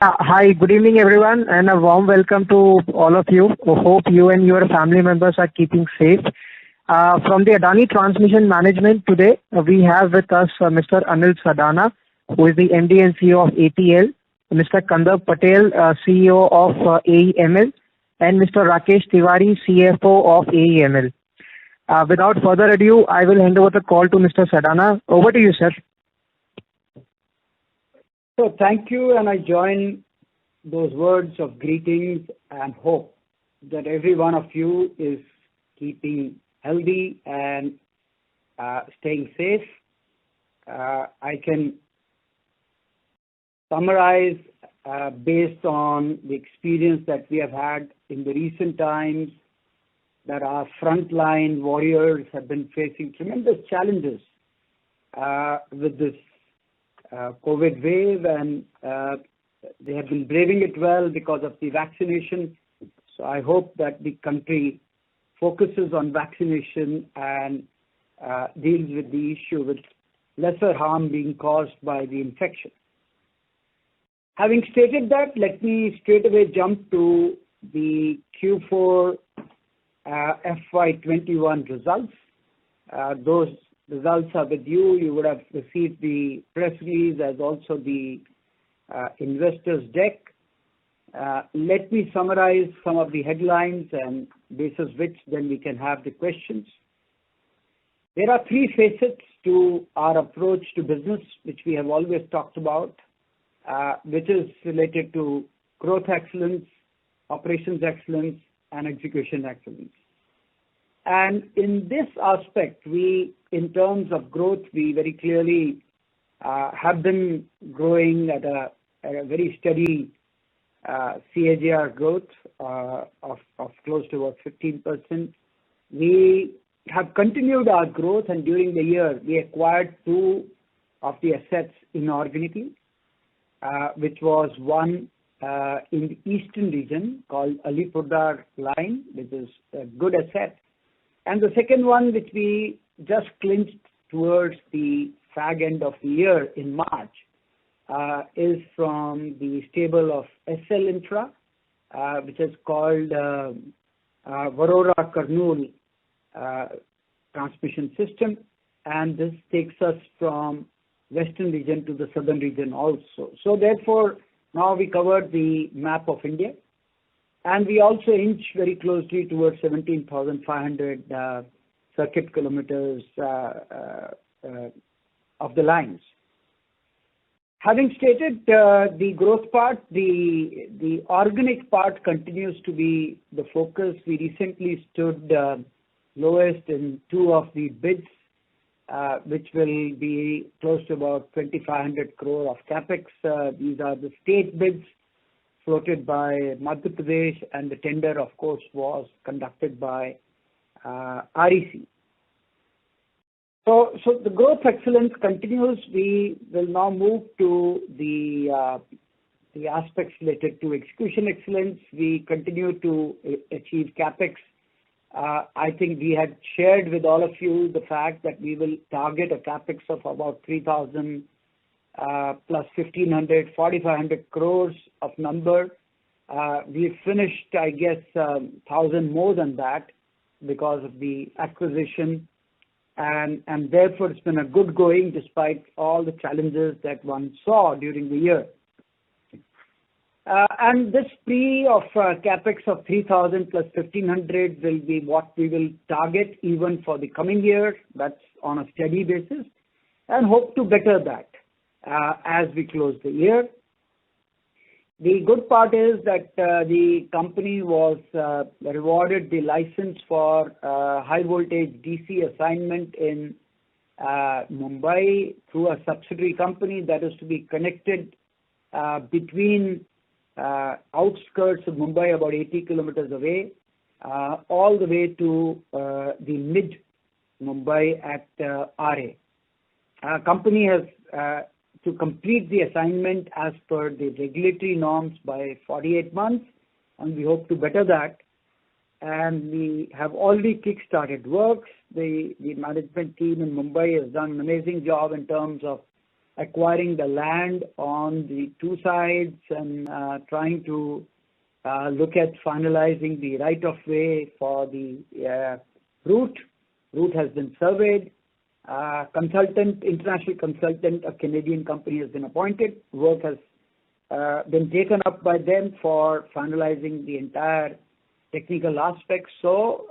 Hi, good evening everyone, and a warm welcome to all of you. Hope you and your family members are keeping safe. From the Adani Transmission Management today, we have with us Mr. Anil Sadana, who is the MD and CEO of ATL, Mr. Kandar Patel, CEO of AEML, and Mr. Rakesh Tiwari, CFO of AEML. Without further ado, I will hand over the call to Mr. Sadana. Over to you, sir. So thank you, and I join those words of greetings and hope that every one of you is keeping healthy and staying safe. I can summarize based on the experience that we have had in the recent times that our frontline warriors have been facing tremendous challenges with this COVID wave, and they have been braving it well because of the vaccination. So I hope that the country focuses on vaccination and deals with the issue with lesser harm being caused by the infection. Having stated that, let me straight away jump to the Q4 FY21 results. Those results are with you. You would have received the press release as also the investors deck. Let me summarize some of the headlines and basis which then we can have the questions. There are three facets to our approach to business, which we have always talked about, which is related to growth excellence, operations excellence, and execution excellence. And in this aspect, in terms of growth, we very clearly have been growing at a very steady CAGR growth of close to about 15%. We have continued our growth, and during the year, we acquired two of the assets inorganically, which was one in the eastern region called Alipurdar Line, which is a good asset. And the second one, which we just clinched towards the fag end of the year in March, is from the stable of SL Infra, which is called Warora-Kurnool transmission system. And this takes us from western region to the southern region also. So therefore, now we covered the map of India. And we also inch very closely towards 17,500 circuit kilometers of the lines. Having stated the growth part, the organic part continues to be the focus. We recently stood lowest in two of the bids, which will be close to about 2,500 crore of capex. These are the state bids floated by Madhya Pradesh, and the tender, of course, was conducted by REC. So the growth excellence continues. We will now move to the aspects related to execution excellence. We continue to achieve capex. I think we had shared with all of you the fact that we will target a capex of about 3,000 plus 1,500, 4,500 crores of number. We finished, I guess, 1,000 more than that because of the acquisition, and therefore it's been a good going despite all the challenges that one saw during the year. And this spree of capex of 3,000 plus 1,500 will be what we will target even for the coming year. That's on a steady basis, and hope to better that as we close the year. The good part is that the company was rewarded the license for high voltage DC assignment in Mumbai through a subsidiary company that is to be connected between outskirts of Mumbai, about 80 kilometers away, all the way to the mid Mumbai at RA. Company has to complete the assignment as per the regulatory norms by 48 months, and we hope to better that. And we have already kick-started works. The management team in Mumbai has done an amazing job in terms of acquiring the land on the two sides and trying to look at finalizing the right-of-way for the route. Route has been surveyed. International consultant, a Canadian company has been appointed. Work has been taken up by them for finalizing the entire technical aspects. So,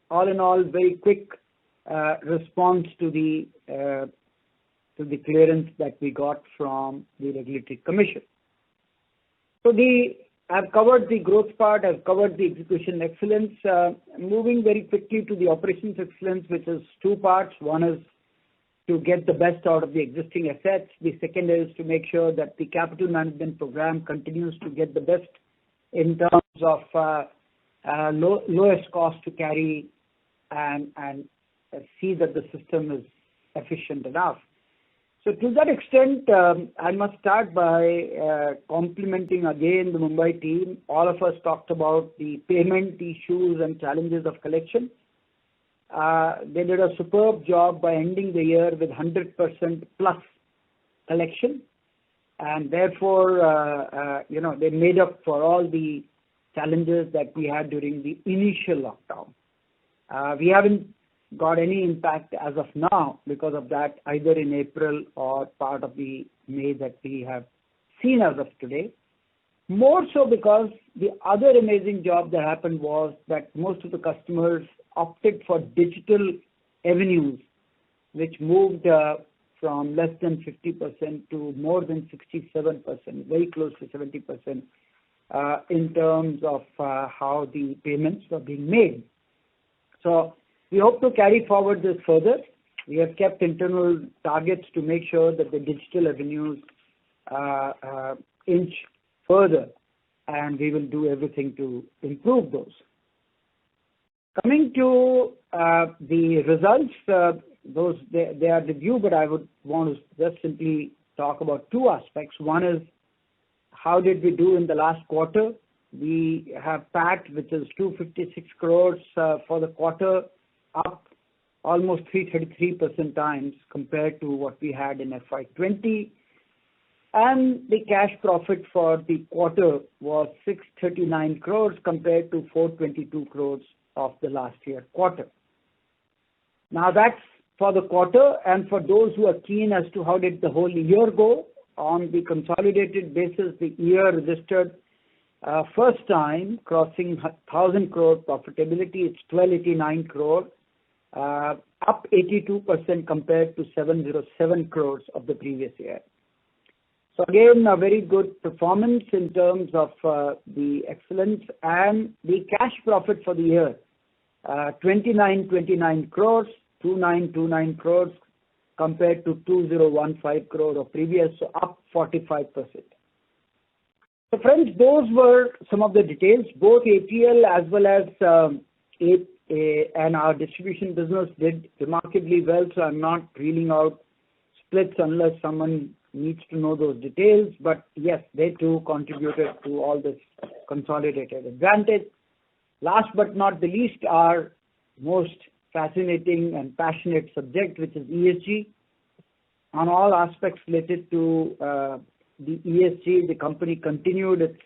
all in all, very quick response to the clearance that we got from the Regulatory Commission. So I've covered the growth part, I've covered the execution excellence. Moving very quickly to the operations excellence, which is two parts. One is to get the best out of the existing assets. The second is to make sure that the capital management program continues to get the best in terms of lowest cost to carry and see that the system is efficient enough. So to that extent, I must start by complimenting again the Mumbai team. All of us talked about the payment issues and challenges of collection. They did a superb job by ending the year with 100% plus collection, and therefore, they made up for all the challenges that we had during the initial lockdown. We haven't got any impact as of now because of that, either in April or part of the May that we have seen as of today. More so because the other amazing job that happened was that most of the customers opted for digital avenues, which moved from less than 50% to more than 67%, very close to 70%, in terms of how the payments were being made. So we hope to carry forward this further. We have kept internal targets to make sure that the digital avenues inch further, and we will do everything to improve those. Coming to the results, they are with you, but I would want to just simply talk about two aspects. One is how did we do in the last quarter? We have PAT, which is 256 crores for the quarter, up almost 333% times compared to what we had in FY20. And the cash profit for the quarter was 639 crores compared to 422 crores of the last year quarter. Now that's for the quarter, and for those who are keen as to how did the whole year go, on the consolidated basis, the year registered first time crossing 1,000 crore profitability. It's 1289 crore, up 82% compared to 707 crores of the previous year. So again, a very good performance in terms of the excellence, and the cash profit for the year, 2929 crores, 2929 crores compared to 2015 crore of previous, so up 45%. So friends, those were some of the details. Both ATL as well as and our distribution business did remarkably well, so I'm not reeling out splits unless someone needs to know those details. But yes, they too contributed to all this consolidated advantage. Last but not the least, our most fascinating and passionate subject, which is ESG. On all aspects related to the ESG, the company continued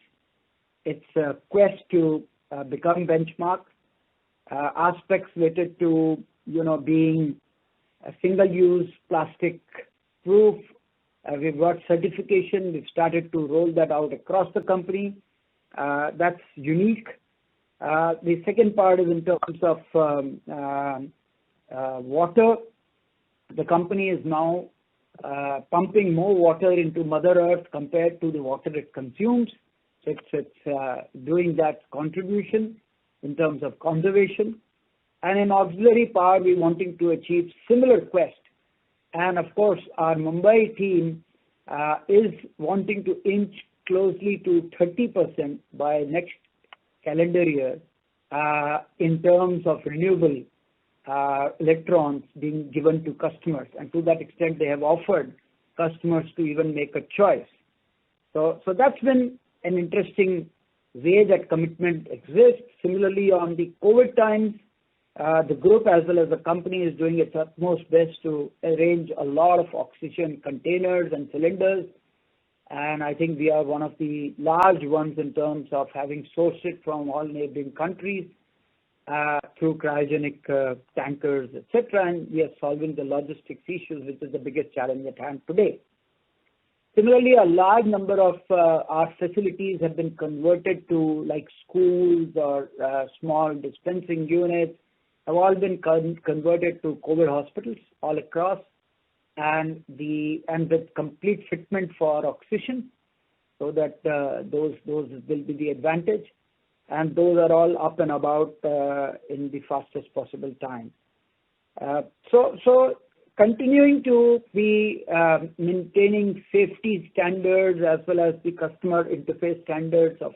its quest to become benchmark. Aspects related to being a single-use plastic proof. We've got certification. We've started to roll that out across the company. That's unique. The second part is in terms of water. The company is now pumping more water into Mother Earth compared to the water it consumes. So it's doing that contribution in terms of conservation. And in auxiliary power, we're wanting to achieve similar quest. And of course, our Mumbai team is wanting to inch closely to 30% by next calendar year in terms of renewable electrons being given to customers. And to that extent, they have offered customers to even make a choice. So that's been an interesting way that commitment exists. Similarly, on the COVID times, The group as well as the company is doing its utmost best to arrange a lot of oxygen containers and cylinders. And I think we are one of the large ones in terms of having sourced it from all neighboring countries through cryogenic tankers, etc. And we are solving the logistics issues, which is the biggest challenge at hand today. Similarly, a large number of our facilities have been converted to like schools or small dispensing units, have all been converted to COVID hospitals all across, and with complete fitment for oxygen, so that those will be the advantage, and those are all up and about in the fastest possible time. So continuing to be maintaining safety standards as well as the customer interface standards of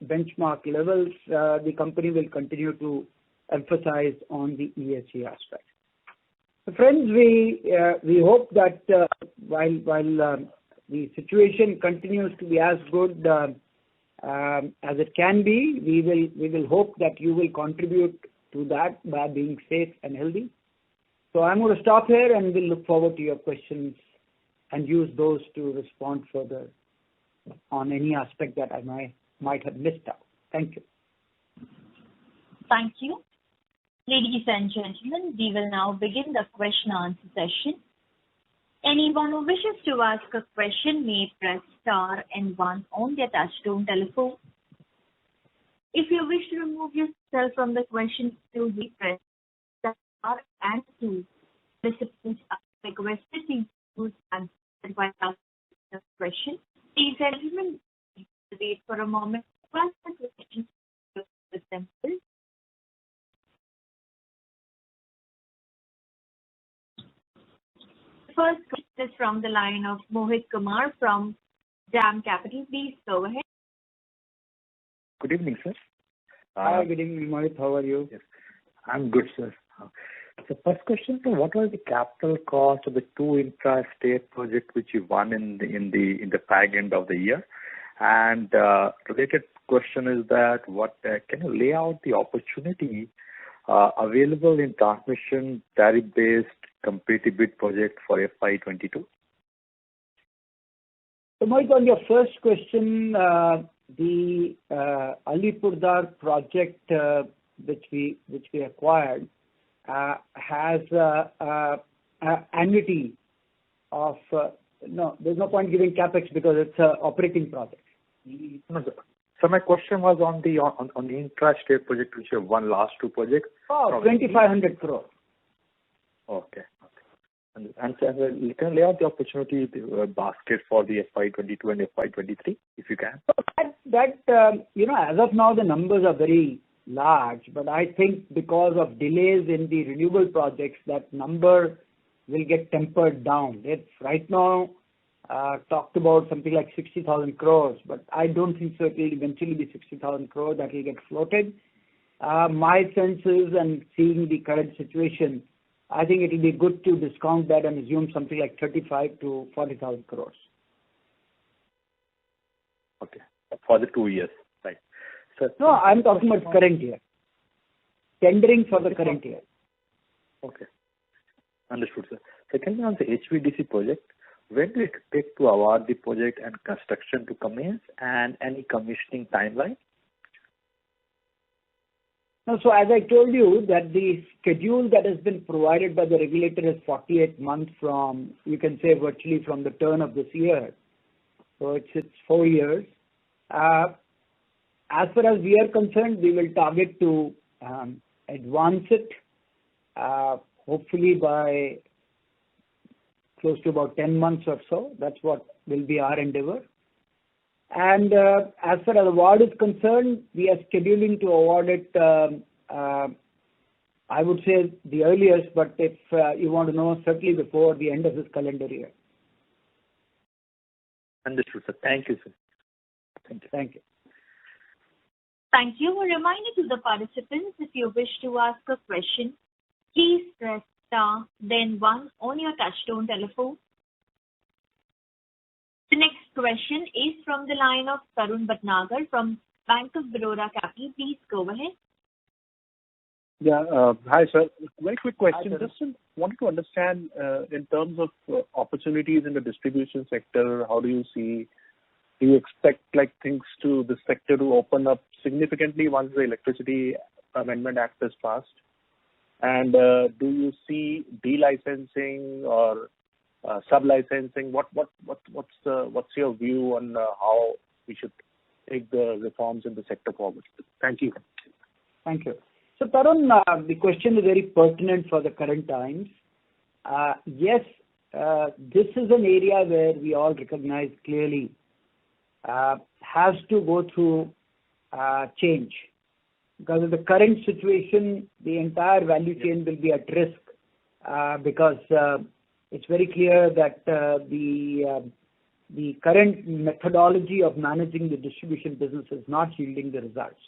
benchmark levels, the company will continue to emphasize on the ESG aspect. So friends, we hope that while the situation continues to be as good as it can be, we will hope that you will contribute to that by being safe and healthy. So I'm going to stop here, and we'll look forward to your questions and use those to respond further on any aspect that I might have missed out. Thank you. Thank you. Ladies and gentlemen, we will now begin the question answer session. Anyone who wishes to ask a question may press star and 1 on their touchtone telephone. If you wish to remove yourself from the question queue, you press star and 2. Participants are requested to use answer while asking the question. Ladies and gentlemen, wait for a moment while the question is assembled. The first question is from the line of Mohit Kumar from DAM Capital. Please go ahead. Good evening, sir. Hi, good evening, Mohit. How are you? Yes, I'm good, sir. So first question, sir, what was the capital cost of the 2 intra-state projects which you won in the fag end of the year? And related question is that what can you lay out the opportunity available in transmission tariff-based competitive bid project for FY22? So, Mohit, on your first question, the Alipurdar project which we acquired has annuity of no. There's no point giving capex because it's an operating project. No, sir. So my question was on the intra-state project which you have won last 2 projects. Oh, 2,500 crore. Okay. And sir, you can lay out the opportunity basket for the FY22 and FY23 if you can. So that as of now the numbers are very large, but I think because of delays in the renewable projects, that number will get tempered down. It's right now talked about something like 60,000 crores, but I don't think so. It will eventually be 60,000 crores that will get floated. My sense is, and seeing the current situation, I think it will be good to discount that and assume something like 35 to 40,000 crores. Okay, for the 2 years, right? So no, I'm talking about current year. Tendering for the current year. Okay, understood, sir. Secondly, on the HVDC project, when do you expect to award the project and construction to commence, and any commissioning timeline? No, so as I told you that the schedule that has been provided by the regulator is 48 months from, you can say virtually from the turn of this year. So it's 4 years. As far as we are concerned, we will target to advance it, hopefully by close to about 10 months or so. That's what will be our endeavor. And as far as award is concerned, we are scheduling to award it, I would say the earliest, but if you want to know, certainly before the end of this calendar year. Understood, sir. Thank you, sir. Thank you. Thank you. Thank you. A reminder to the participants, if you wish to ask a question, please press star, then 1 on your touchtone telephone. The next question is from the line of Tarun Bhatnagar from Bank of Baroda Capital. Please go ahead. Hi, sir. Very quick question. Hi, sir. Just wanted to understand in terms of opportunities in the distribution sector, how do you expect this sector to open up significantly once the Electricity Amendment Act is passed? And do you see delicensing or sub-licensing? What's your view on how we should take the reforms in the sector forward? Thank you. Thank you. So, Tarun, the question is very pertinent for the current times. Yes, this is an area where we all recognize clearly has to go through change. Because of the current situation, the entire value chain will be at risk because it's very clear that the current methodology of managing the distribution business is not yielding the results.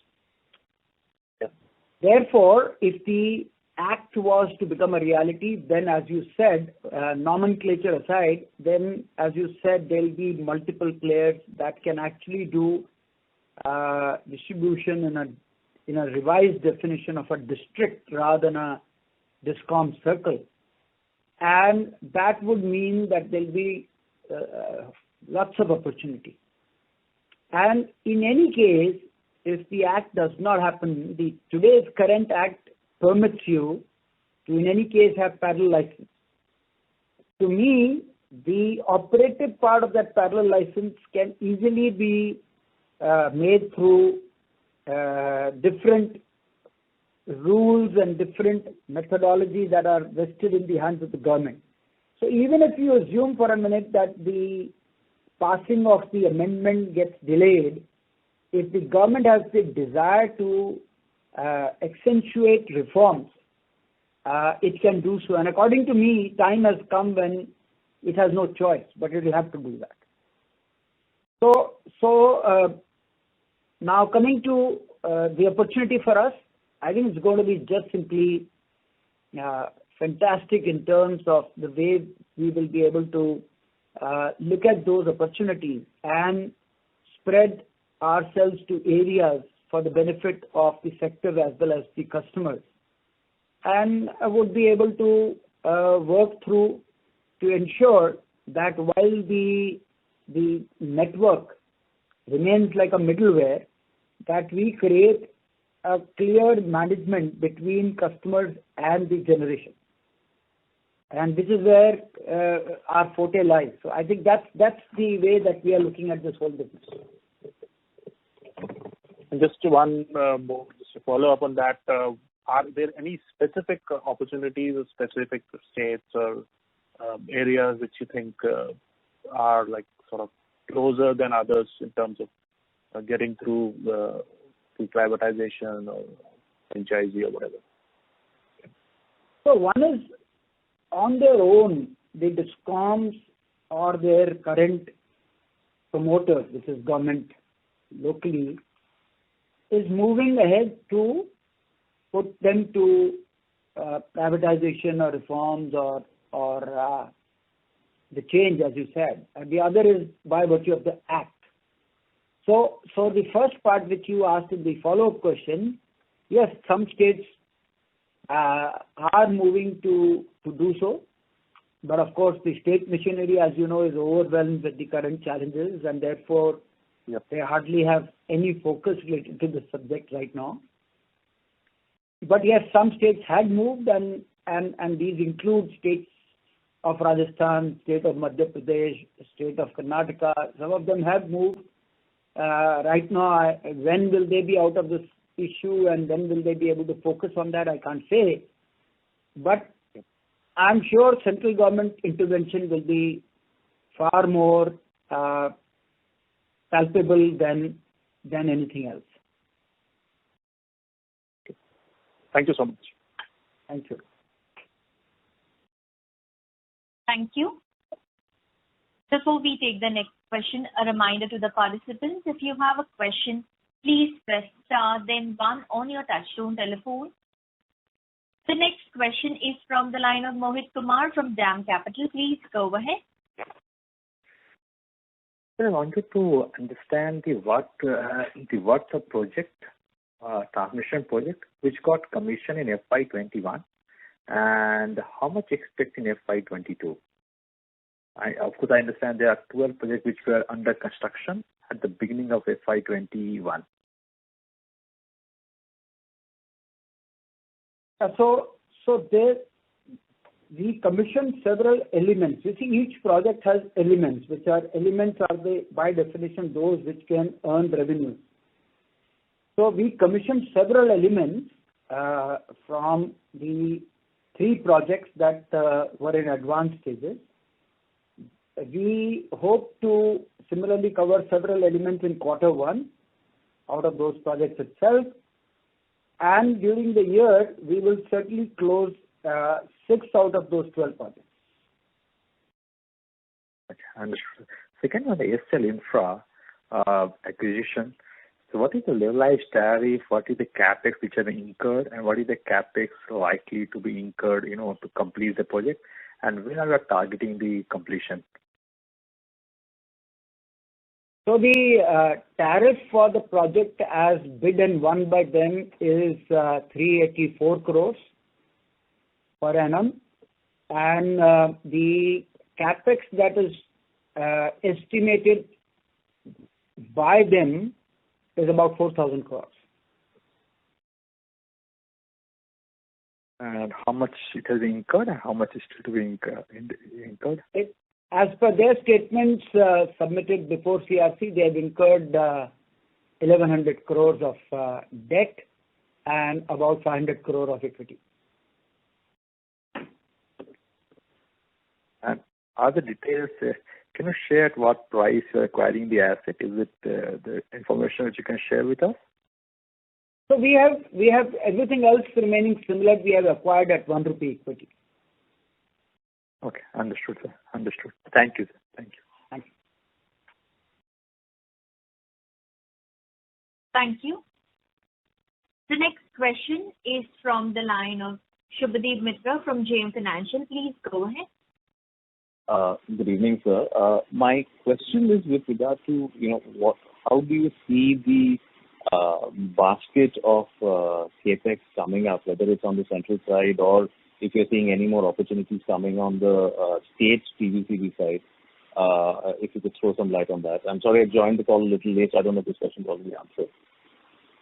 Therefore, if the act was to become a reality, then as you said, nomenclature aside, then as you said, there will be multiple players that can actually do distribution in a revised definition of a district rather than a DISCOM circle. And that would mean that there will be lots of opportunity. And in any case, if the act does not happen, today's current act permits you to in any case have parallel license. To me, the operative part of that parallel license can easily be made through different rules and different methodologies that are vested in the hands of the government. So even if you assume for a minute that the passing of the amendment gets delayed, if the government has the desire to accentuate reforms, it can do so. And according to me, time has come when it has no choice, but it will have to do that. So now coming to the opportunity for us, I think it's going to be just simply fantastic in terms of the way we will be able to look at those opportunities and spread ourselves to areas for the benefit of the sector as well as the customers. And I would be able to work through to ensure that while the network remains like a middleware, that we create a clear management between customers and the generation. And this is where our forte lies. So I think that's the way that we are looking at this whole business. And just one more, just to follow up on that, are there any specific opportunities or specific states or areas which you think are like sort of closer than others in terms of getting through privatization or franchisee or whatever? So one is on their own, the DISCOMs or their current promoters, which is government locally, is moving ahead to put them to privatization or reforms or the change, as you said. And the other is by virtue of the act. So the first part which you asked in the follow-up question, yes, some states are moving to do so. But of course, the state machinery, as you know, is overwhelmed with the current challenges, and therefore they hardly have any focus related to the subject right now. But yes, some states had moved, and these include states of Rajasthan, state of Madhya Pradesh, state of Karnataka. Some of them have moved. Right now, when will they be out of this issue and when will they be able to focus on that, I can't say. But I'm sure central government intervention will be far more palpable than anything else. Thank you so much. Thank you. Thank you. Before we take the next question, a reminder to the participants, if you have a question, please press star then 1 on your touchtone telephone. The next question is from the line of Mohit Kumar from DAM Capital. Please go ahead. I wanted to understand the WhatsApp project transmission project which got commissioned in FY21, and how much expect in FY22? Of course, I understand there are 12 projects which were under construction at the beginning of FY21. We commissioned several elements. You see, each project has elements, which are by definition those which can earn revenue. So we commissioned several elements from the 3 projects that were in advanced stages. We hope to similarly cover several elements in Q1 out of those projects itself. And during the year, we will certainly close 6 out of those 12 projects. Okay, understood. Second one, the SL Infra acquisition. So what is the levelized tariff? What is the capex which have been incurred, and what is the capex likely to be incurred, to complete the project? And when are we targeting the completion? So the tariff for the project as bid and won by them is 384 crores per annum, and the capex that is estimated by them is about 4,000 crores. And how much it has been incurred, and how much is still to be incurred? As per their statements submitted before CRC, they have incurred 1,100 crores of debt and about 500 crore of equity. And are the details, can you share at what price you are acquiring the asset? Is it the information which you can share with us? So we have everything else remaining similar. We have acquired at 1 rupee equity. Okay, understood, sir. Understood. Thank you, sir. Thank you. Thank you. Thank you. The next question is from the line of Shubhadeep Mitra from JM Financial. Please go ahead. Good evening, sir. My question is with regard to, how do you see the basket of capex coming up, whether it's on the central side or if you're seeing any more opportunities coming on the state TBCB side? If you could throw some light on that. I'm sorry I joined the call a little late. I don't know if this question was already answered.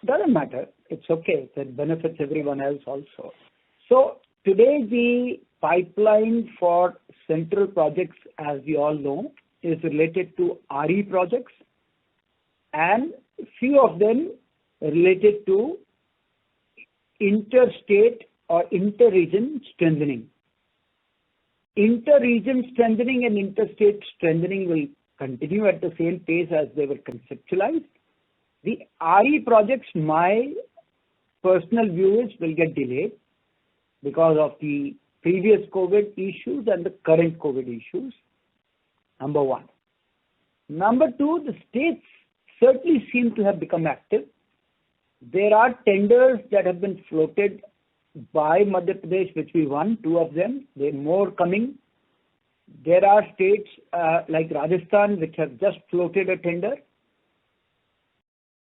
Doesn't matter. It's okay. That benefits everyone else also. So today the pipeline for central projects, as we all know, is related to RE projects, and few of them related to interstate or inter-region strengthening. Inter-region strengthening and interstate strengthening will continue at the same pace as they were conceptualized. The RE projects, my personal view is, will get delayed because of the previous COVID issues and the current COVID issues, number one. Number two, the states certainly seem to have become active. There are tenders that have been floated by Madhya Pradesh, which we won, 2 of them. There are more coming. There are states like Rajasthan, which have just floated a tender.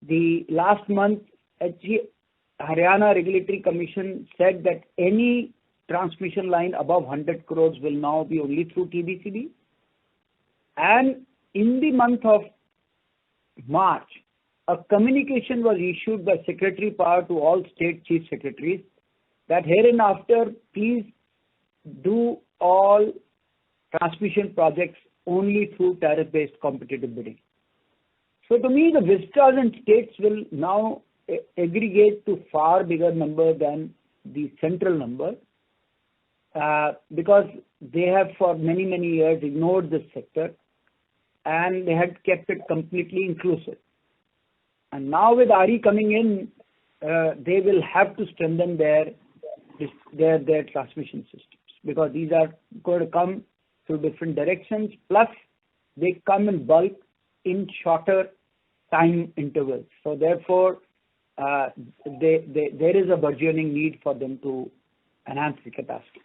The last month, Haryana Regulatory Commission said that any transmission line above 100 crores will now be only through TBCB. And in the month of March, a communication was issued by Secretary Power to all state chief secretaries that hereinafter please do all transmission projects only through tariff-based competitive bidding. So to me, the vistas and states will now aggregate to far bigger number than the central number because they have for many, many years ignored this sector and they had kept it completely inclusive. And now with RE coming in, they will have to strengthen their transmission systems because these are going to come through different directions. Plus, they come in bulk in shorter time intervals. So therefore, there is a burgeoning need for them to enhance the capacity.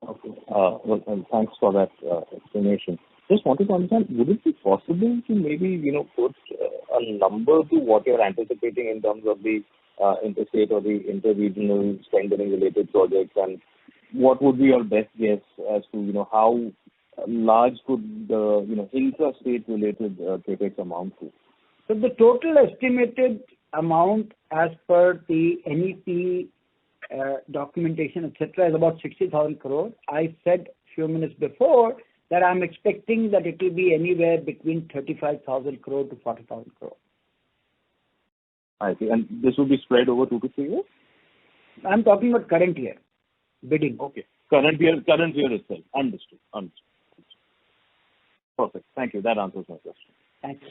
Okay. Well, thanks for that explanation. Just wanted to understand, would it be possible to maybe, put a number to what you're anticipating in terms of the interstate or the interregional strengthening related projects, and what would be your best guess as to, how large could the, intrastate related CapEx amount to? So the total estimated amount as per the NEP documentation, etc., is about 60,000 crore. I said a few minutes before that I'm expecting that it will be anywhere between 35,000 crore to 40,000 crore. I see. And this will be spread over 2 to 3 years? I'm talking about current year bidding. Okay. Current year itself. Understood. Perfect. Thank you. That answers my question. Thanks.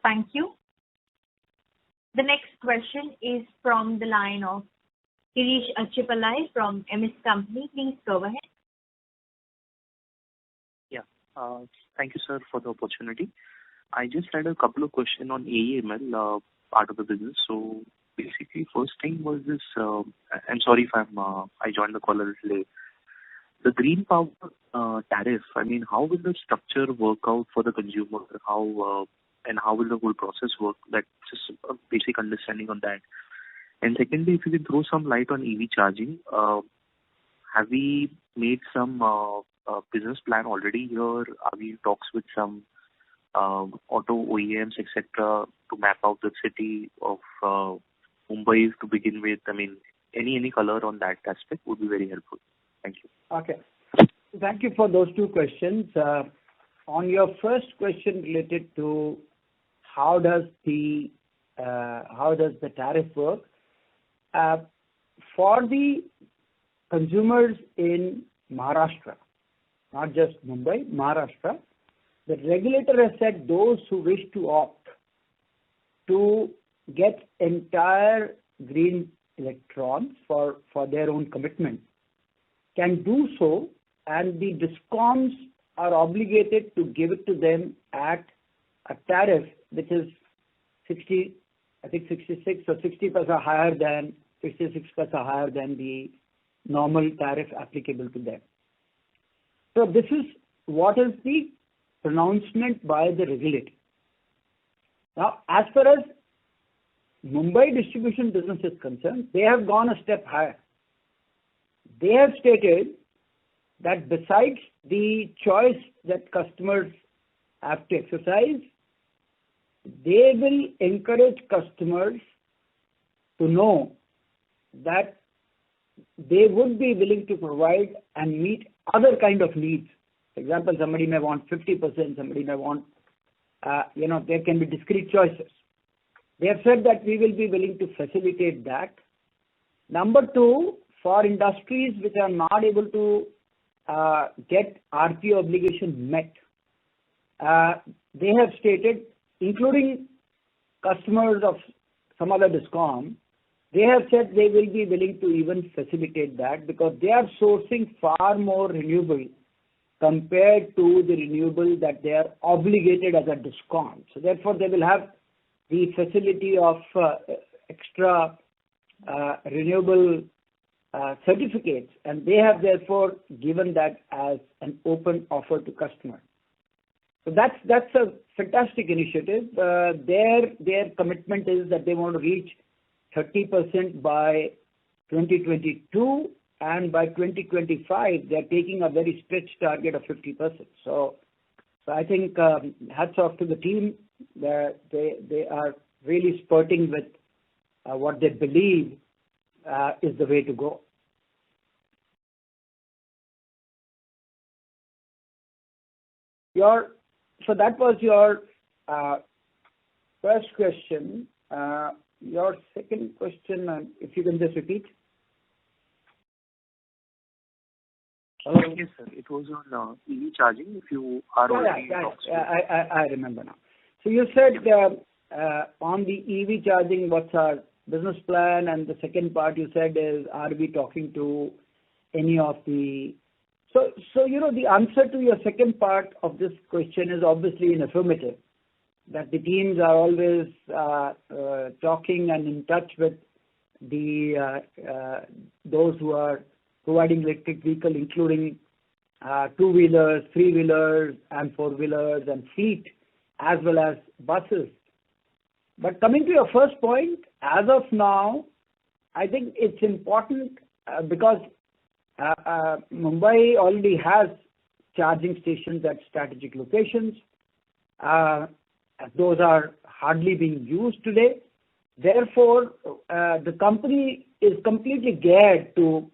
Thank you. The next question is from the line of Girish Achhipalia from MS Company. Please go ahead. Yeah. Thank you, sir, for the opportunity. I just had a couple of questions on AEML, part of the business. So basically, first thing was this, I'm sorry if I joined the call a little late. The green power tariff, how will the structure work out for the consumer? How will the whole process work? That's just a basic understanding on that. And secondly, if you can throw some light on EV charging, have we made some business plan already here? Are we in talks with some auto OEMs, etc., to map out the city of Mumbai to begin with? Any color on that aspect would be very helpful. Thank you. Okay. Thank you for those two questions. On your first question related to how does the tariff work, for the consumers in Maharashtra, not just Mumbai, Maharashtra, the regulator has said those who wish to opt to get entire green electrons for their own commitment can do so, and the DISCOMs are obligated to give it to them at a tariff which is 66 or 60% higher than 66% higher than the normal tariff applicable to them. So this is what is the pronouncement by the regulator. Now, as far as Mumbai distribution business is concerned, they have gone a step higher. They have stated that besides the choice that customers have to exercise, they will encourage customers to know that they would be willing to provide and meet other kind of needs. For example, somebody may want 50%, somebody may want, there can be discrete choices. They have said that we will be willing to facilitate that. Number two, for industries which are not able to get RPO obligation met, they have stated, including customers of some other DISCOM, they have said they will be willing to even facilitate that because they are sourcing far more renewable compared to the renewable that they are obligated as a DISCOM. So therefore, they will have the facility of extra renewable certificates, and they have therefore given that as an open offer to customers. So that's a fantastic initiative. Their commitment is that they want to reach 30% by 2022, and by 2025 they are taking a very stretched target of 50%. So I think hats off to the team. They are really spurting with what they believe is the way to go. So that was your first question. Your second question, if you can just repeat. Yes, sir. It was on EV charging. If you are already I remember now. So you said on the EV charging, what's our business plan? And the second part you said is, are we talking to any of the... So the answer to your second part of this question is obviously in affirmative, that the teams are always talking and in touch with the those who are providing electric vehicle, including two-wheelers, three-wheelers, and four-wheelers, and fleet, as well as buses. But coming to your first point, as of now, I think it's important because Mumbai already has charging stations at strategic locations. Those are hardly being used today. Therefore, the company is completely geared to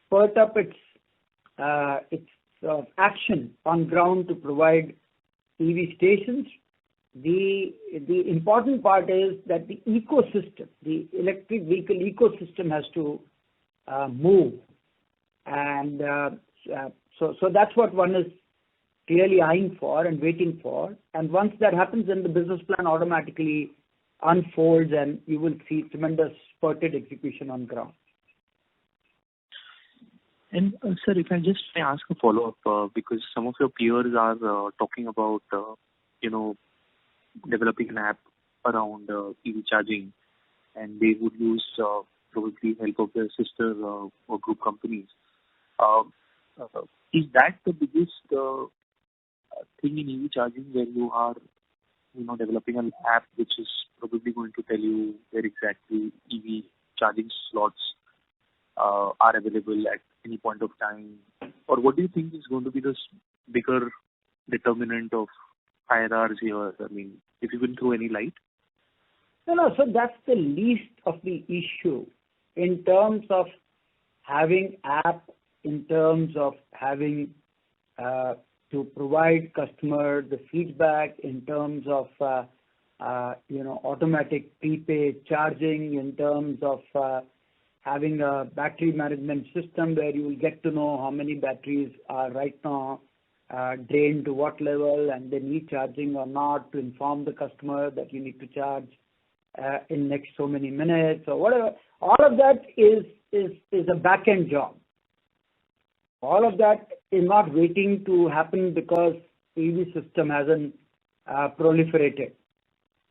spurt up its action on ground to provide EV stations. The important part is that the ecosystem, the electric vehicle ecosystem, has to move, and so that's what one is clearly eyeing for and waiting for. And once that happens, then the business plan automatically unfolds, and you will see tremendous spurted execution on ground. And sir, if I just may ask a follow-up, because some of your peers are talking about, developing an app around EV charging, and they would use probably help of their sister or group companies. Is that the biggest thing in EV charging, where you are, developing an app which is probably going to tell you where exactly EV charging slots are available at any point of time? Or what do you think is going to be the bigger determinant of IRRs here? I mean, if you can throw any light. No, so that's the least of the issue in terms of having app, in terms of having to provide customer the feedback, in terms of automatic prepaid charging, in terms of having a battery management system where you will get to know how many batteries are right now drained to what level, and they need charging or not, to inform the customer that you need to charge in next so many minutes or whatever. All of that is a back-end job. All of that is not waiting to happen because EV system hasn't proliferated.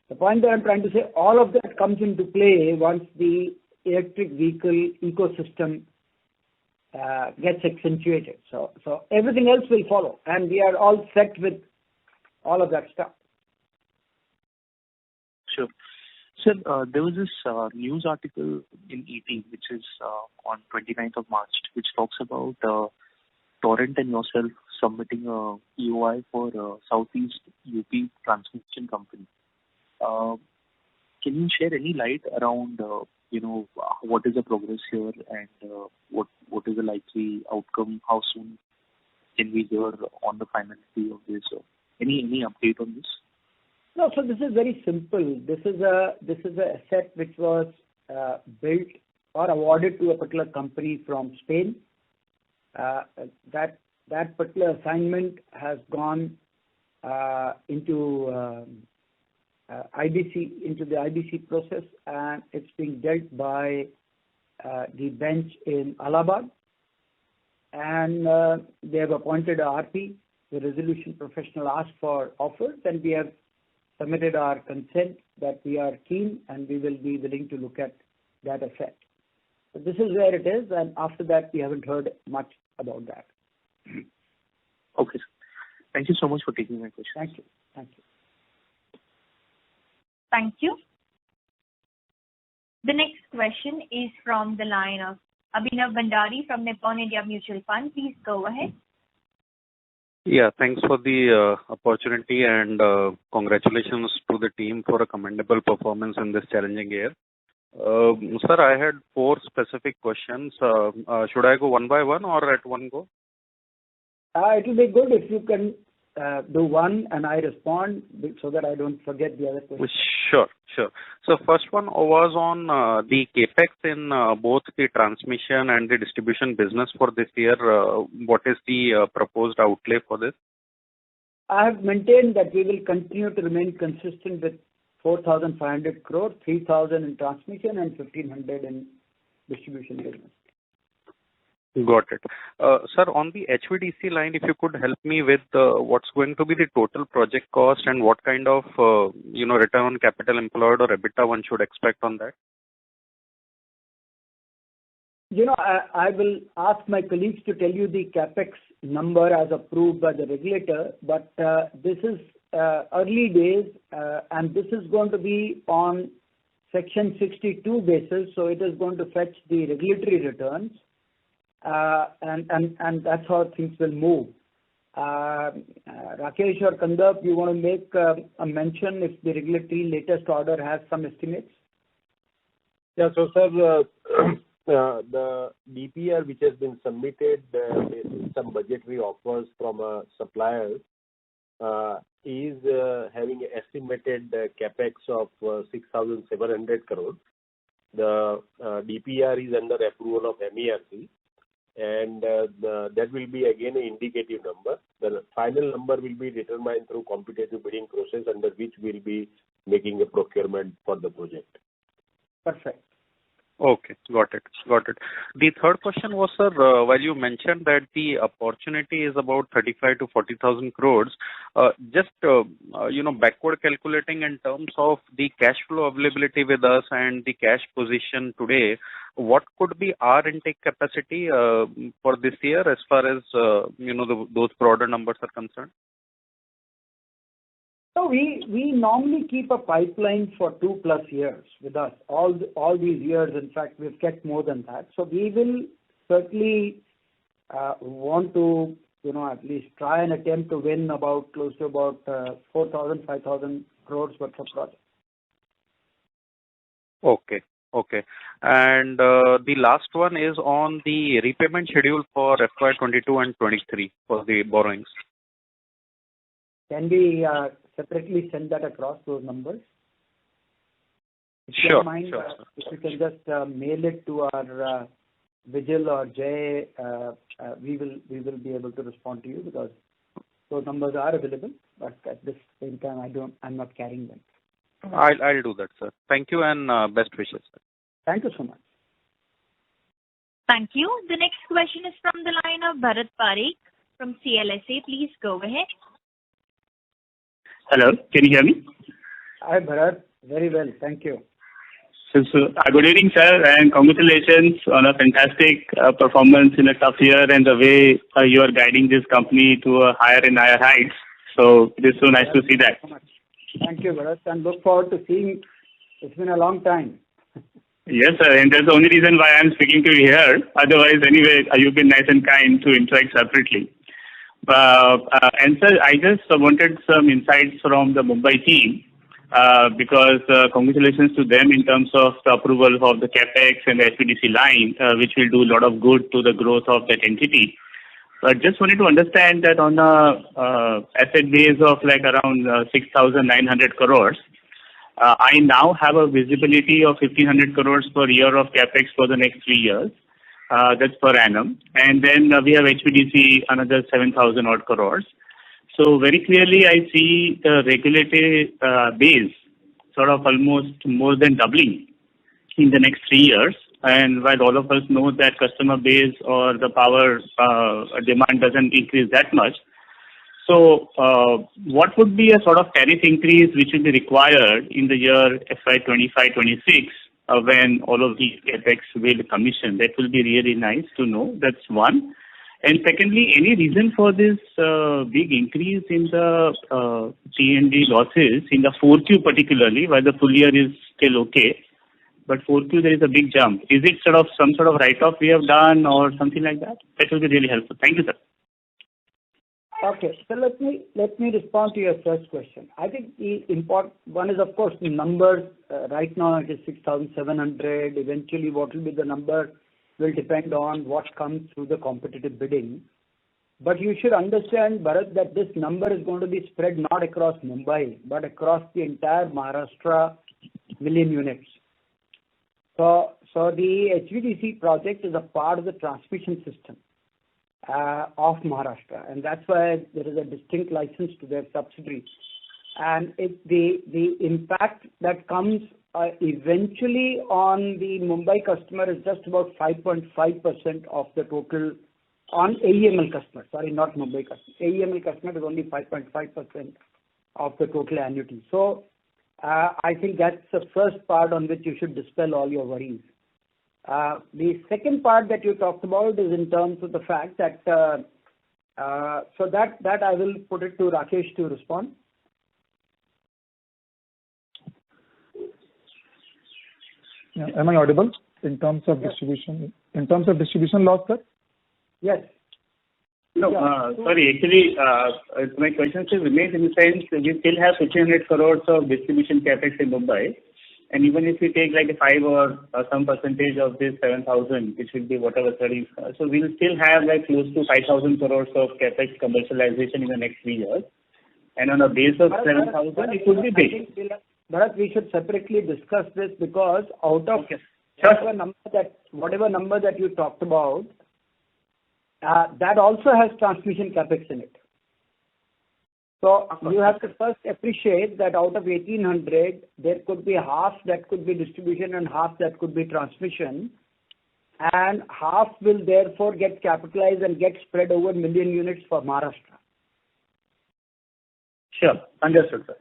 The point that I'm trying to say, all of that comes into play once the electric vehicle ecosystem gets accentuated. So everything else will follow, and we are all set with all of that stuff. Sure. Sir, there was this news article in ET, which is on 29th of March, which talks about Torrent and yourself submitting a EOI for Southeast UP Transmission Company. Can you share any light around, what is the progress here, and what is the likely outcome? How soon can we hear on the finality of this? Any update on this? No, so this is very simple. This is a asset which was built or awarded to a particular company from Spain. That particular assignment has gone into the IBC process, and it's being dealt by the bench in Allahabad, and they have appointed a RP. The resolution professional asked for offers, and we have submitted our consent that we are keen and we will be willing to look at that asset. So this is where it is, and after that we haven't heard much about that. Okay. Thank you so much for taking my question. Thank you. Thank you. The next question is from the line of Abhinav Bhandari from Nippon India Mutual Fund. Please go ahead. Yeah, thanks for the opportunity, and congratulations to the team for a commendable performance in this challenging year. Sir, I had 4 specific questions. Should I go one by one or at one go? It will be good if you can do one and I respond so that I don't forget the other question. Sure. So first one was on the capex in both the transmission and the distribution business for this year. What is the proposed outlay for this? I have maintained that we will continue to remain consistent with 4,500 crore, 3,000 in transmission and 1,500 in distribution business. Got it. Sir, on the HVDC line, if you could help me with what's going to be the total project cost and what kind of return on capital employed or EBITDA one should expect on that? I will ask my colleagues to tell you the capex number as approved by the regulator, but this is early days, and this is going to be on Section 62 basis, so it is going to fetch the regulatory returns, and that's how things will move. Rakesh or Kandap, you want to make a mention if the regulatory latest order has some estimates? Yeah, so sir, the DPR which has been submitted with some budgetary offers from suppliers is having an estimated capex of 6,700 crores. The DPR is under approval of MERC, and that will be again an indicative number. The final number will be determined through competitive bidding process, under which we will be making a procurement for the project. Perfect. Okay, got it. The third question was, sir, while you mentioned that the opportunity is about 35 to 40,000 crores, just backward calculating in terms of the cash flow availability with us and the cash position today, what could be our intake capacity for this year as far as those broader numbers are concerned? So we normally keep a pipeline for 2+ years with us. All these years, in fact, we've kept more than that. So we will certainly want to, at least try and attempt to win close to about 4,000, 5,000 crores worth of projects. Okay. And the last one is on the repayment schedule for FY22 and 23 for the borrowings. Can we separately send that across, those numbers? If you Sure. don't mind, if you can just mail it to our Vigil or Jay, we will be able to respond to you, because those numbers are available, but at this same time I'm not carrying them. I'll do that, sir. Thank you and best wishes, sir. Thank you so much. Thank you. The next question is from the line of Bharat Parekh from CLSA. Please go ahead. Hello, can you hear me? Hi, Bharat. Very well, thank you. So good evening, sir, and congratulations on a fantastic performance in a tough year and the way you are guiding this company to a higher and higher heights. So it is so nice to see that. Thank you, Bharat, and look forward to seeing. It's been a long time. Yes, sir, and that's the only reason why I'm speaking to you here. Otherwise, anyway, you've been nice and kind to interact separately. And sir, I just wanted some insights from the Mumbai team, because congratulations to them in terms of the approval of the capex and the HVDC line, which will do a lot of good to the growth of that entity. But just wanted to understand that on a asset base of like around 6,900 crores, I now have a visibility of 1,500 crores per year of capex for the next 3 years. That's per annum. And then we have HVDC, another 7,000 odd crores. So very clearly I see the regulatory base sort of almost more than doubling in the next 3 years. And while all of us know that customer base or the power demand doesn't increase that much, so what would be a sort of tariff increase which will be required in the year FY 25-26 when all of these capex will commission? That will be really nice to know. That's one. And secondly, any reason for this big increase in the T&D losses in the 4Q particularly, while the full year is still okay, but 4Q there is a big jump. Is it sort of some sort of write-off we have done or something like that? That will be really helpful. Thank you, sir. Okay, so let me respond to your first question. I think the important one is, of course, the numbers. Right now it is 6,700. Eventually, what will be the number will depend on what comes through the competitive bidding. But you should understand, Bharat, that this number is going to be spread not across Mumbai, but across the entire Maharashtra million units. So the HVDC project is a part of the transmission system of Maharashtra, and that's why there is a distinct license to their subsidiaries. And the impact that comes eventually on the Mumbai customer is just about 5.5% of the total on AEML customer. Sorry, not Mumbai customer. AEML customer is only 5.5% of the total annuity. So I think that's the first part on which you should dispel all your worries. The second part that you talked about is in terms of the fact that, so that I will put it to Rakesh to respond. Yeah. Am I audible in terms of distribution? In terms of distribution loss, sir? Yes. No, sorry. Actually, my question still remains in the sense that we still have 1,500 crores of distribution capex in Mumbai. And even if we take like a 5 or some percentage of this 7,000, which will be whatever 30, so we'll still have like close to 5,000 crores of capex commercialization in the next 3 years. And on a base of 7,000, it would be big. Bharat, we should separately discuss this because out of whatever number that you talked about, that also has transmission capex in it. So you have to first appreciate that out of 1,800, there could be half that could be distribution and half that could be transmission. And half will therefore get capitalized and get spread over million units for Maharashtra. Sure. Understood, sir.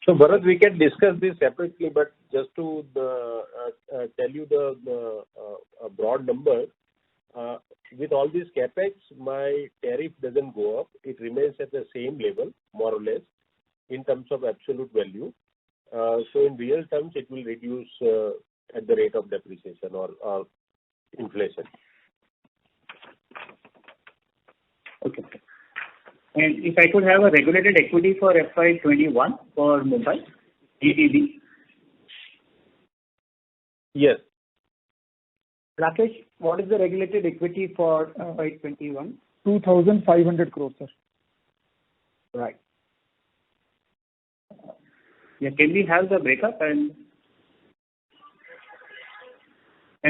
So Bharat, we can discuss this separately, but just to tell you the broad number, with all these capex, my tariff doesn't go up. It remains at the same level, more or less, in terms of absolute value. So in real terms, it will reduce at the rate of depreciation or inflation. Okay. And if I could have a regulated equity for FY21 for Mumbai, ETB. Yes. Rakesh, what is the regulated equity for FY21? 2,500 crores, sir. Right. Yeah, can we have the breakup and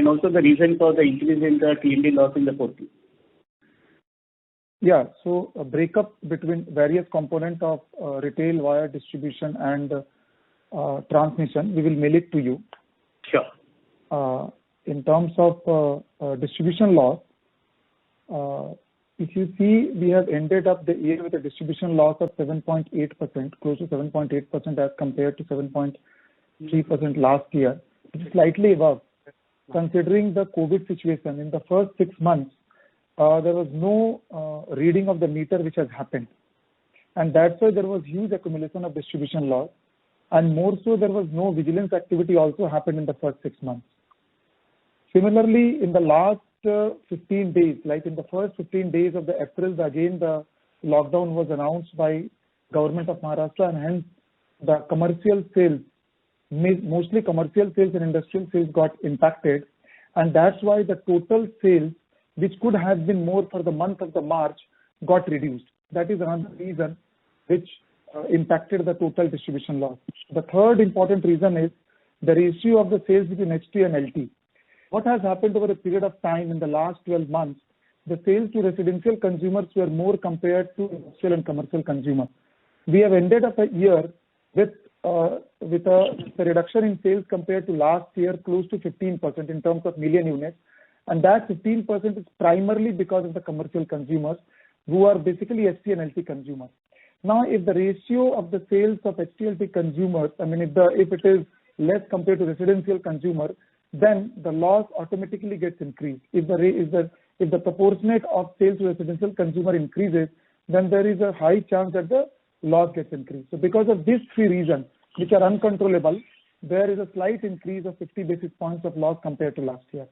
also the reason for the increase in the T&D loss in the portfolio? Yeah, so a breakup between various components of retail, wire distribution and transmission, we will mail it to you. Sure. In terms of distribution loss, if you see, we have ended up the year with a distribution loss of 7.8%, close to 7.8% as compared to 7.3% last year. It is slightly above. Considering the COVID situation, in the first 6 months, there was no reading of the meter which has happened. And that's why there was huge accumulation of distribution loss. And more so, there was no vigilance activity also happened in the first 6 months. Similarly, in the last 15 days, like in the first 15 days of the April, again the lockdown was announced by Government of Maharashtra, and hence the commercial sales, mostly commercial sales and industrial sales got impacted. And that's why the total sales, which could have been more for the month of the March, got reduced. That is another reason which impacted the total distribution loss. The third important reason is the ratio of the sales between HT and LT. What has happened over a period of time in the last 12 months, the sales to residential consumers were more compared to industrial and commercial consumers. We have ended up a year with a reduction in sales compared to last year, close to 15% in terms of million units. And that 15% is primarily because of the commercial consumers who are basically HT and LT consumers. Now, if the ratio of the sales of HT LT consumers, if it is less compared to residential consumer, then the loss automatically gets increased. If the proportionate of sales to residential consumer increases, then there is a high chance that the loss gets increased. So because of these three reasons, which are uncontrollable, there is a slight increase of 50 basis points of loss compared to last year.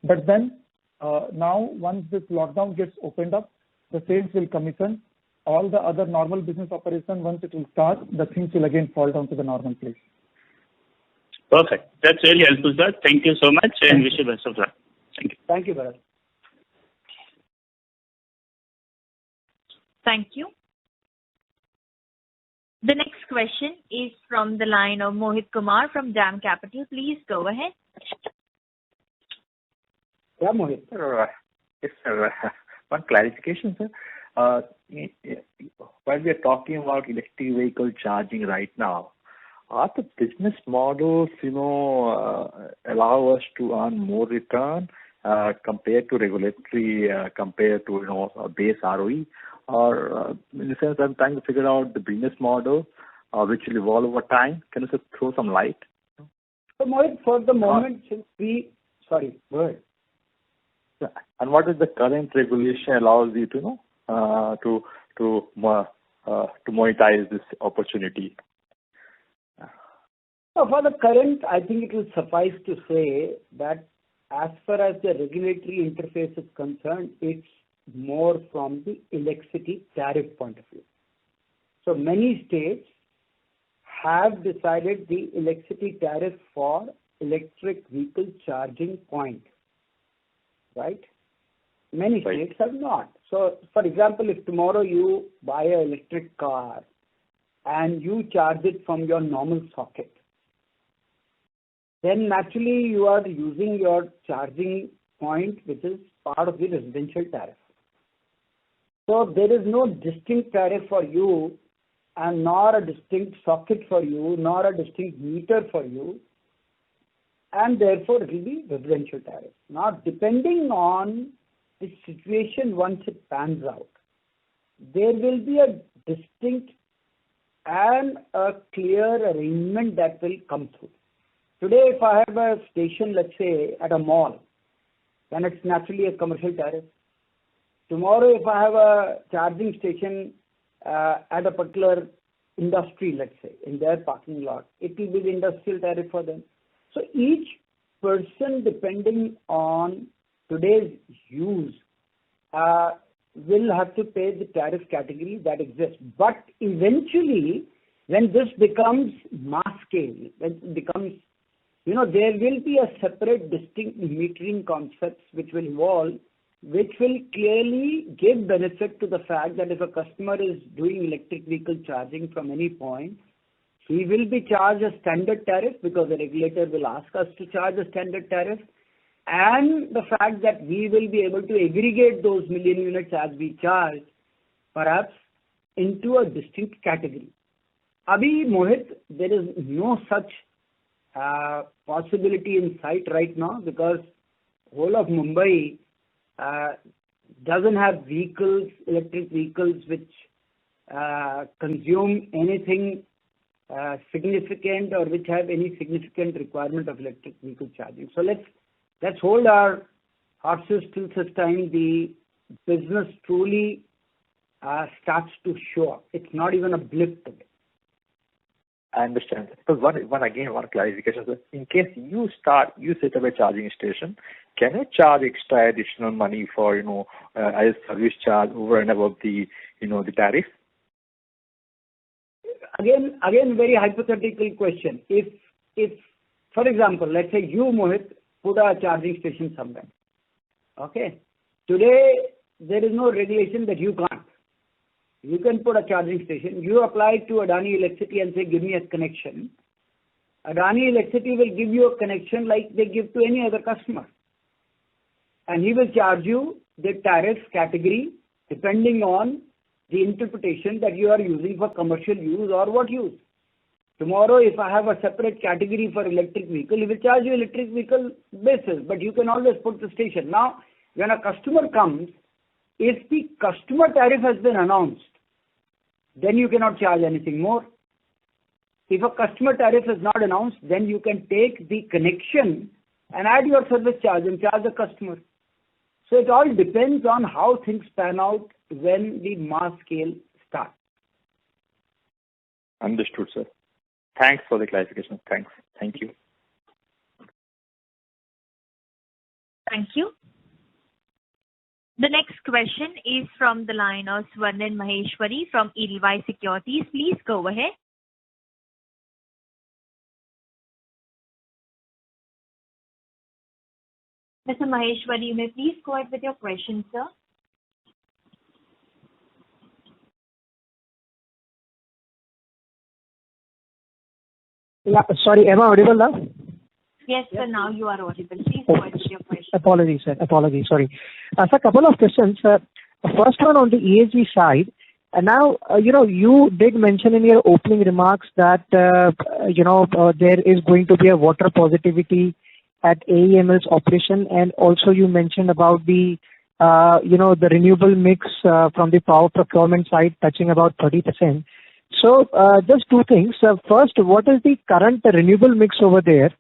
But then now, once this lockdown gets opened up, the sales will commission. All the other normal business operation, once it will start, the things will again fall down to the normal place. Perfect. That's really helpful, sir. Thank you so much and wish you best of luck. Thank you. Thank you, Bharat. Thank you. The next question is from the line of Mohit Kumar from DAM Capital. Please go ahead. Yeah, Mohit. Yes, sir. One clarification, sir. While we are talking about electric vehicle charging right now, are the business models, allow us to earn more return compared to regulatory, compared to, a base ROE? Or in the sense, I'm trying to figure out the business model which will evolve over time. Can you throw some light? So, Mohit, for the moment, since we Sorry, go ahead. And what is the current regulation allows you to monetize this opportunity? So for the current, I think it will suffice to say that as far as the regulatory interface is concerned, it's more from the electricity tariff point of view. So many states have decided the electricity tariff for electric vehicle charging point, right? Many states have not. So, for example, if tomorrow you buy an electric car and you charge it from your normal socket, then naturally you are using your charging point, which is part of the residential tariff. So there is no distinct tariff for you, and nor a distinct socket for you, nor a distinct meter for you, and therefore it will be residential tariff. Now, depending on the situation once it pans out, there will be a distinct and a clear arrangement that will come through. Today, if I have a station, let's say, at a mall, then it's naturally a commercial tariff. Tomorrow, if I have a charging station at a particular industry, let's say, in their parking lot, it will be the industrial tariff for them. So each person, depending on today's use, will have to pay the tariff category that exists. But eventually, when this becomes mass scale, when it becomes, there will be a separate distinct metering concepts which will evolve, which will clearly give benefit to the fact that if a customer is doing electric vehicle charging from any point, he will be charged a standard tariff because the regulator will ask us to charge a standard tariff, and the fact that we will be able to aggregate those million units as we charge, perhaps into a distinct category. Abhi, Mohit, there is no such possibility in sight right now because whole of Mumbai doesn't have vehicles, electric vehicles, which consume anything significant or which have any significant requirement of electric vehicle charging. So let's hold our horses till such time the business truly starts to show up. It's not even a blip today. I understand. So one clarification. So in case you set up a charging station, can you charge extra additional money for as service charge over and above the the tariff? Again, very hypothetical question. If for example, let's say you, Mohit, put a charging station somewhere. Okay. Today there is no regulation that you can't. You can put a charging station. You apply to Adani Electricity and say, give me a connection. Adani Electricity will give you a connection like they give to any other customer. And he will charge you the tariff category depending on the interpretation that you are using for commercial use or what use. Tomorrow, if I have a separate category for electric vehicle, he will charge you electric vehicle basis, but you can always put the station. Now, when a customer comes, if the customer tariff has been announced, then you cannot charge anything more. If a customer tariff is not announced, then you can take the connection and add your service charge and charge the customer. So it all depends on how things pan out when the mass scale starts. Understood, sir. Thanks for the clarification. Thanks. Thank you. Thank you. The next question is from the line of Swarnim Maheshwari from Edelweiss Securities. Please go ahead. Mr. Maheshwari, you may please go ahead with your question, sir. Yeah, sorry, am I audible now? Yes, sir, now you are audible. Please go ahead with your question. Apologies, sir. Apologies, sorry. So a couple of questions. First one on the ESG side. Now, you did mention in your opening remarks that, there is going to be a water positivity at AEML's operation, and also you mentioned about the, the renewable mix from the power procurement side touching about 30%. So just two things. First, what is the current renewable mix over there?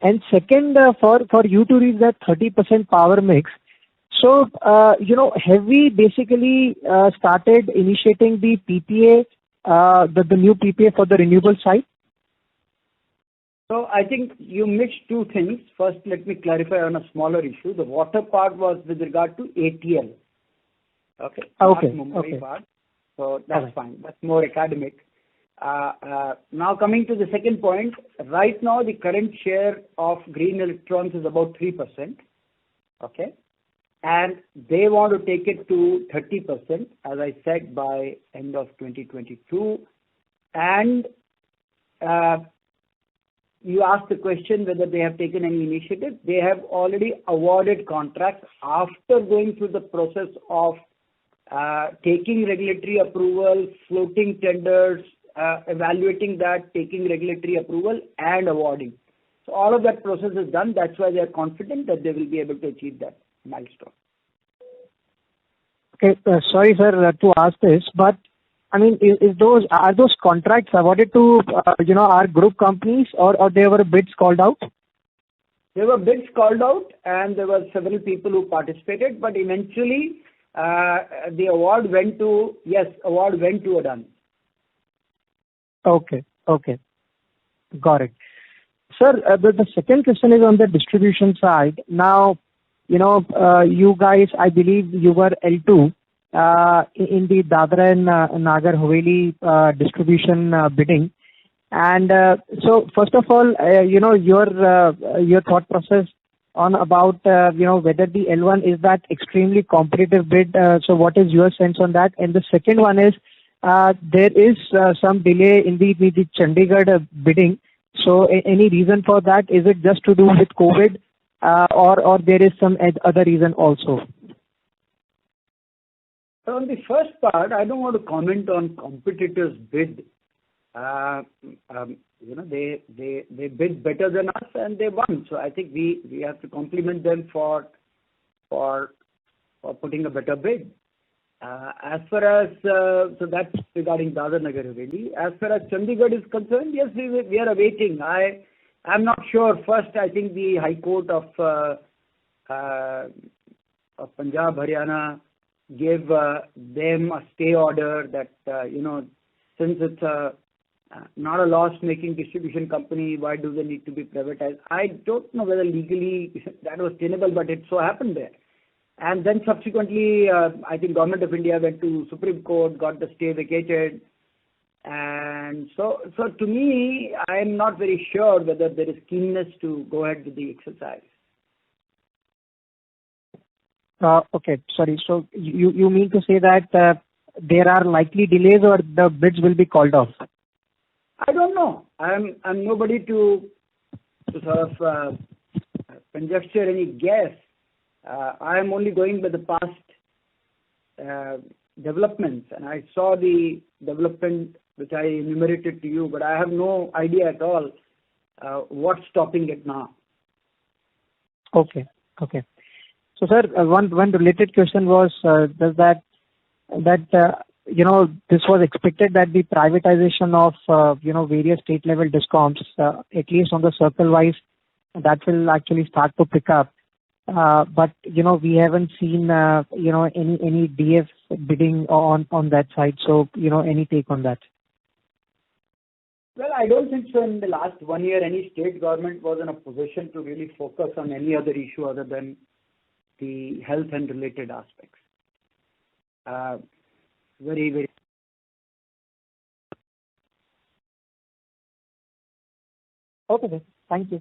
And second, for you to reach that 30% power mix, so, have we basically started initiating the PPA, the new PPA for the renewable side? So I think you mixed two things. First, let me clarify on a smaller issue. The water part was with regard to ATL. Okay. Okay. Not Mumbai Okay. part. So that's fine. That's more academic. Now coming to the second point, right now the current share of green electrons is about 3%. Okay. And they want to take it to 30%, as I said, by end of 2022. And you asked the question whether they have taken any initiative. They have already awarded contracts after going through the process of taking regulatory approval, floating tenders, evaluating that, taking regulatory approval, and awarding. So all of that process is done. That's why they are confident that they will be able to achieve that milestone. Okay, sorry, sir, to ask this, but I mean, are those contracts awarded to our group companies, or they were bids called out? There were bids called out, and there were several people who participated, but eventually the award went to Adani. Okay, got it. Sir, the second question is on the distribution side. Now, you guys, I believe you were L2 in the Dadra and Nagar Haveli distribution bidding. And so, first of all, your thought process on about whether the L1 is that extremely competitive bid. So, what is your sense on that? And the second one is there is some delay in the Chandigarh bidding. So, any reason for that? Is it just to do with COVID, or there is some other reason also? So on the first part, I don't want to comment on competitors' bid. They bid better than us and they won. So I think we have to compliment them for putting a better bid. As far as so that's regarding Dadra Nagar Haveli. As far as Chandigarh is concerned, yes, we are awaiting. I'm not sure. First, I think the High Court of Punjab, Haryana gave them a stay order that since it's not a loss-making distribution company, why do they need to be privatized? I don't know whether legally that was tenable, but it so happened there. And then subsequently, I think Government of India went to Supreme Court, got the stay vacated. And so to me, I am not very sure whether there is keenness to go ahead with the exercise. Okay, sorry. So you mean to say that there are likely delays or the bids will be called off? I don't know. I'm nobody to sort of conjecture any guess. I am only going by the past developments, and I saw the development which I enumerated to you, but I have no idea at all what's stopping it now. Okay. So, sir, one related question was does that this was expected that the privatization of various state level discoms, at least on the circle wise, that will actually start to pick up. But we haven't seen any DF bidding on that side. So any take on that? Well, I don't think so. In the last 1 year, any state government was in a position to really focus on any other issue other than the health and related aspects. Very, very. Okay, thank you.